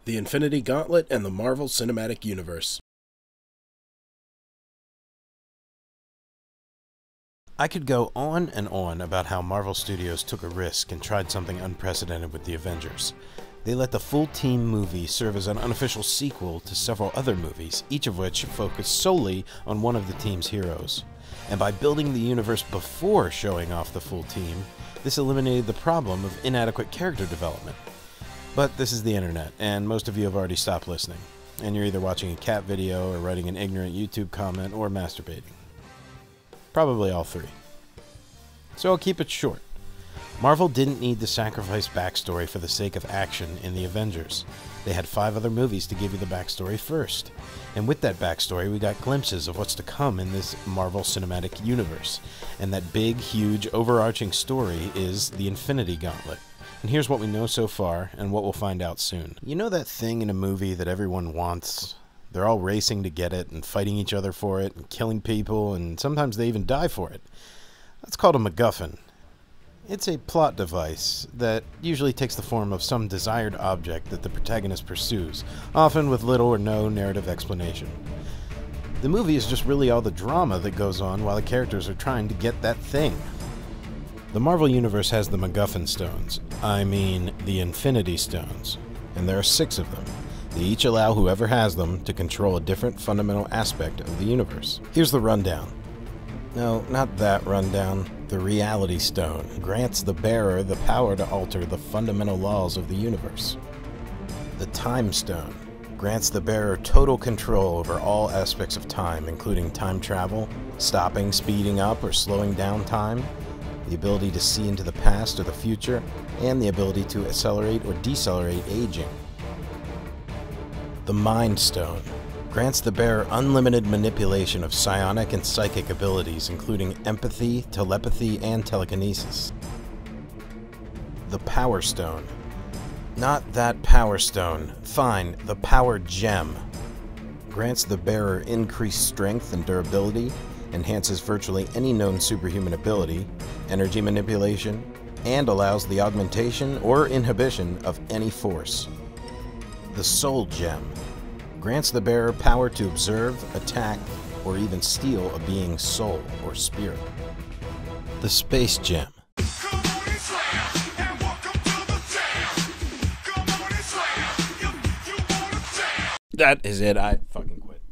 The Infinity Gauntlet and the Marvel Cinematic Universe. I could go on and on about how Marvel Studios took a risk and tried something unprecedented with the Avengers. They let the full team movie serve as an unofficial sequel to several other movies, each of which focused solely on one of the team's heroes. And by building the universe before showing off the full team, this eliminated the problem of inadequate character development. But this is the internet, and most of you have already stopped listening, and you're either watching a cat video or writing an ignorant YouTube comment or masturbating. Probably all three. So I'll keep it short. Marvel didn't need to sacrifice backstory for the sake of action in the Avengers. They had 5 other movies to give you the backstory first. And with that backstory, we got glimpses of what's to come in this Marvel Cinematic Universe. And that big, huge, overarching story is the Infinity Gauntlet. And here's what we know so far, and what we'll find out soon. You know that thing in a movie that everyone wants? They're all racing to get it, and fighting each other for it, and killing people, and sometimes they even die for it. That's called a MacGuffin. It's a plot device that usually takes the form of some desired object that the protagonist pursues, often with little or no narrative explanation. The movie is just really all the drama that goes on while the characters are trying to get that thing. The Marvel Universe has the MacGuffin Stones. I mean, the Infinity Stones. And there are 6 of them. They each allow whoever has them to control a different fundamental aspect of the universe. Here's the rundown. No, not that rundown. The Reality Stone grants the bearer the power to alter the fundamental laws of the universe. The Time Stone grants the bearer total control over all aspects of time, including time travel, stopping, speeding up, or slowing down time, the ability to see into the past or the future, and the ability to accelerate or decelerate aging. The Mind Stone grants the bearer unlimited manipulation of psionic and psychic abilities, including empathy, telepathy, and telekinesis. The Power Stone. Not that Power Stone. Fine, the Power Gem. Grants the bearer increased strength and durability, enhances virtually any known superhuman ability, energy manipulation, and allows the augmentation or inhibition of any force. The Soul Gem grants the bearer power to observe, attack, or even steal a being's soul or spirit. The Space Gem. That is it, I fucking quit.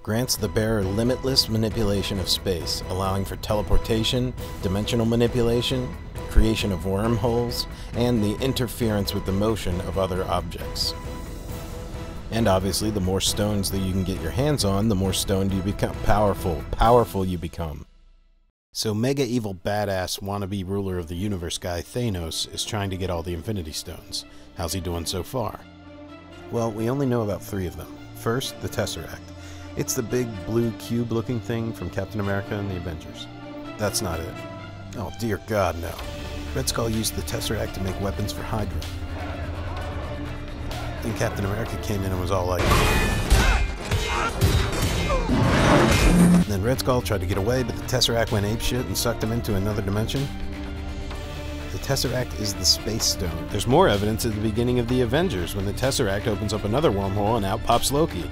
Grants the bearer limitless manipulation of space, allowing for teleportation, dimensional manipulation, creation of wormholes, and the interference with the motion of other objects. And obviously, the more stones that you can get your hands on, the more stoned you become. Powerful you become. So mega evil badass wannabe ruler of the universe guy Thanos is trying to get all the Infinity Stones. How's he doing so far? Well, we only know about 3 of them. First, the Tesseract. It's the big blue cube-looking thing from Captain America and the Avengers. That's not it. Oh dear God, no. Red Skull used the Tesseract to make weapons for Hydra. Then Captain America came in and was all like... And then Red Skull tried to get away, but the Tesseract went apeshit and sucked him into another dimension. The Tesseract is the Space Stone. There's more evidence at the beginning of the Avengers when the Tesseract opens up another wormhole and out pops Loki.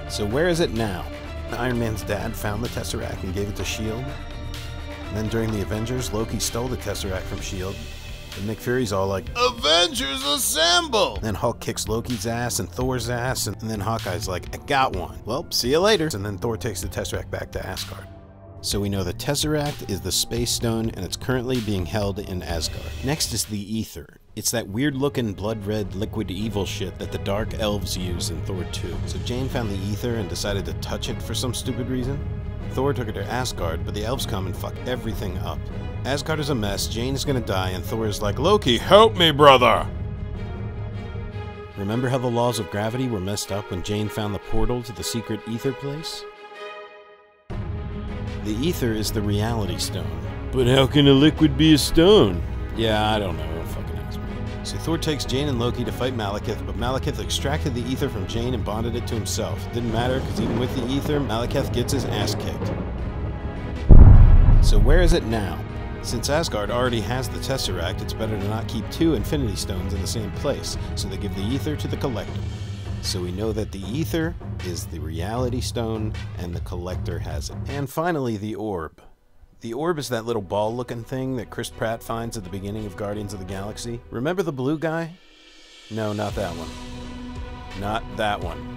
So where is it now? Iron Man's dad found the Tesseract and gave it to S.H.I.E.L.D. And then during the Avengers, Loki stole the Tesseract from S.H.I.E.L.D. And Nick Fury's all like, "Avengers assemble!" Then Hulk kicks Loki's ass and Thor's ass, and then Hawkeye's like, "I got one. Well, see you later." And then Thor takes the Tesseract back to Asgard. So we know the Tesseract is the Space Stone, and it's currently being held in Asgard. Next is the Ether. It's that weird-looking blood-red liquid evil shit that the Dark Elves use in Thor 2. So Jane found the Ether and decided to touch it for some stupid reason. Thor took it to Asgard, but the elves come and fuck everything up. Asgard is a mess, Jane is gonna die, and Thor is like, "Loki, help me, brother!" Remember how the laws of gravity were messed up when Jane found the portal to the secret Ether place? The ether is the reality stone. But how can a liquid be a stone? Yeah, I don't know. Don't fucking ask me. So Thor takes Jane and Loki to fight Malekith, but Malekith extracted the ether from Jane and bonded it to himself. Didn't matter, because even with the ether, Malekith gets his ass kicked. So where is it now? Since Asgard already has the Tesseract, it's better to not keep two Infinity Stones in the same place, so they give the ether to the Collector. So we know that the ether is the reality stone, and the Collector has it. And finally, the orb. The orb is that little ball-looking thing that Chris Pratt finds at the beginning of Guardians of the Galaxy. Remember the blue guy? No, not that one. Not that one.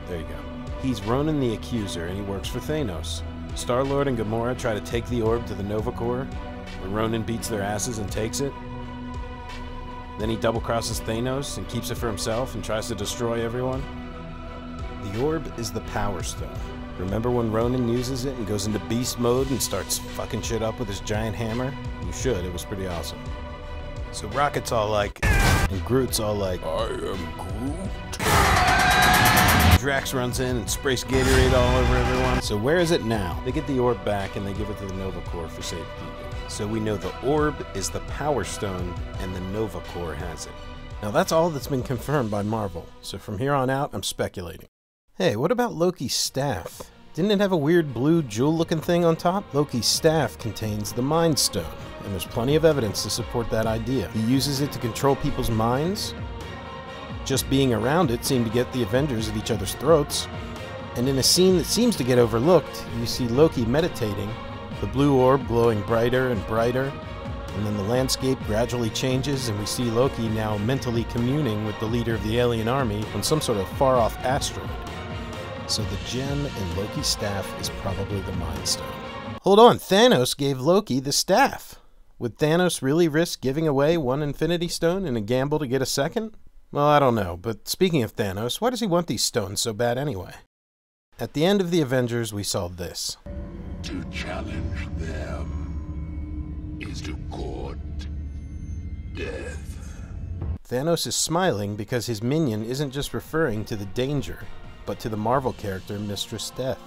There you go. He's Ronan the Accuser, and he works for Thanos. Star-Lord and Gamora try to take the orb to the Nova Corps, where Ronan beats their asses and takes it. Then he double-crosses Thanos and keeps it for himself and tries to destroy everyone. The orb is the Power Stone. Remember when Ronan uses it and goes into beast mode and starts fucking shit up with his giant hammer? You should, it was pretty awesome. So Rocket's all like, and Groot's all like, I am Groot. Drax runs in and sprays Gatorade all over everyone. So where is it now? They get the orb back and they give it to the Nova Corps for safekeeping. So we know the orb is the Power Stone and the Nova Corps has it. Now that's all that's been confirmed by Marvel. So from here on out, I'm speculating. Hey, what about Loki's staff? Didn't it have a weird blue jewel-looking thing on top? Loki's staff contains the Mind Stone, and there's plenty of evidence to support that idea. He uses it to control people's minds. Just being around it seemed to get the Avengers at each other's throats. And in a scene that seems to get overlooked, you see Loki meditating, the blue orb glowing brighter and brighter, and then the landscape gradually changes and we see Loki now mentally communing with the leader of the alien army on some sort of far-off asteroid. So the gem in Loki's staff is probably the Mind Stone. Hold on, Thanos gave Loki the staff. Would Thanos really risk giving away one Infinity Stone in a gamble to get a second? Well, I don't know, but speaking of Thanos, why does he want these stones so bad anyway? At the end of the Avengers, we saw this. To challenge them is to court death. Thanos is smiling because his minion isn't just referring to the danger, but to the Marvel character Mistress Death.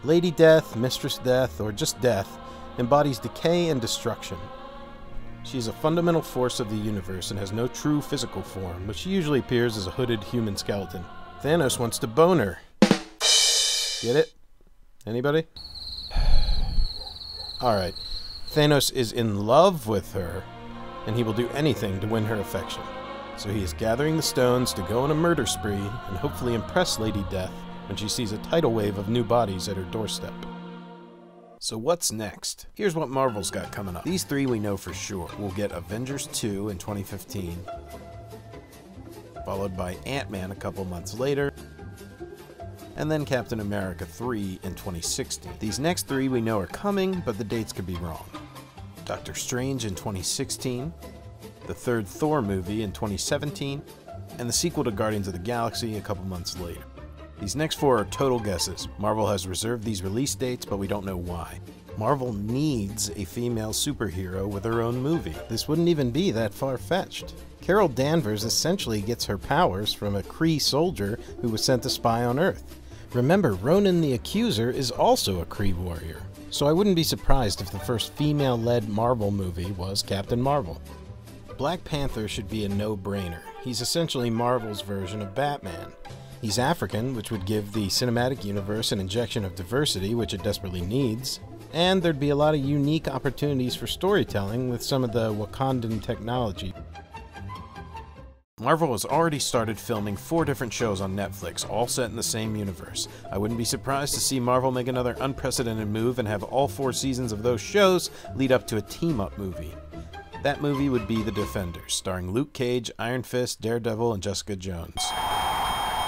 Lady Death, Mistress Death, or just Death, embodies decay and destruction. She is a fundamental force of the universe and has no true physical form, but she usually appears as a hooded human skeleton. Thanos wants to bone her. Get it? Anybody? Alright, Thanos is in love with her, and he will do anything to win her affection. So he is gathering the stones to go on a murder spree and hopefully impress Lady Death when she sees a tidal wave of new bodies at her doorstep. So what's next? Here's what Marvel's got coming up. These three we know for sure. We'll get Avengers 2 in 2015, followed by Ant-Man a couple months later, and then Captain America 3 in 2016. These next three we know are coming, but the dates could be wrong. Doctor Strange in 2016, the third Thor movie in 2017, and the sequel to Guardians of the Galaxy a couple months later. These next four are total guesses. Marvel has reserved these release dates, but we don't know why. Marvel needs a female superhero with her own movie. This wouldn't even be that far-fetched. Carol Danvers essentially gets her powers from a Kree soldier who was sent to spy on Earth. Remember, Ronan the Accuser is also a Kree warrior, so I wouldn't be surprised if the first female-led Marvel movie was Captain Marvel. Black Panther should be a no-brainer. He's essentially Marvel's version of Batman. He's African, which would give the cinematic universe an injection of diversity, which it desperately needs, and there'd be a lot of unique opportunities for storytelling with some of the Wakandan technology. Marvel has already started filming 4 different shows on Netflix, all set in the same universe. I wouldn't be surprised to see Marvel make another unprecedented move and have all 4 seasons of those shows lead up to a team-up movie. That movie would be The Defenders, starring Luke Cage, Iron Fist, Daredevil, and Jessica Jones.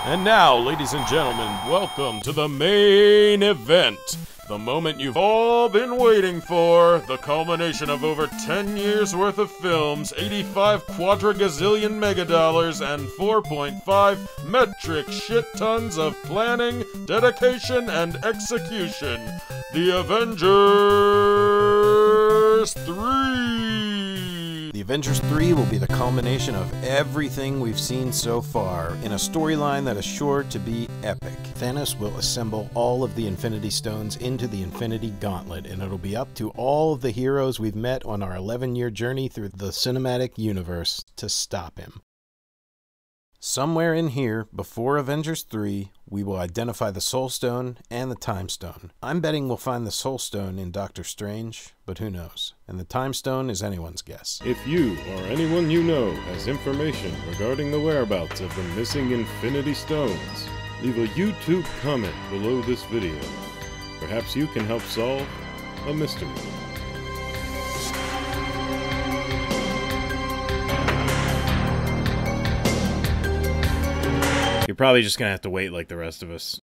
And now, ladies and gentlemen, welcome to the main event. The moment you've all been waiting for, the culmination of over 10 years worth of films, 85 quadrigazillion megadollars, and 4.5 metric shit tons of planning, dedication, and execution. The Avengers 3! The Avengers 3 will be the culmination of everything we've seen so far, in a storyline that is sure to be epic. Thanos will assemble all of the Infinity Stones into the Infinity Gauntlet, and it'll be up to all of the heroes we've met on our 11-year journey through the cinematic universe to stop him. Somewhere in here, before Avengers 3, we will identify the Soul Stone and the Time Stone. I'm betting we'll find the Soul Stone in Doctor Strange, but who knows? And the Time Stone is anyone's guess. If you or anyone you know has information regarding the whereabouts of the missing Infinity Stones, leave a YouTube comment below this video. Perhaps you can help solve a mystery. You're probably just gonna have to wait like the rest of us.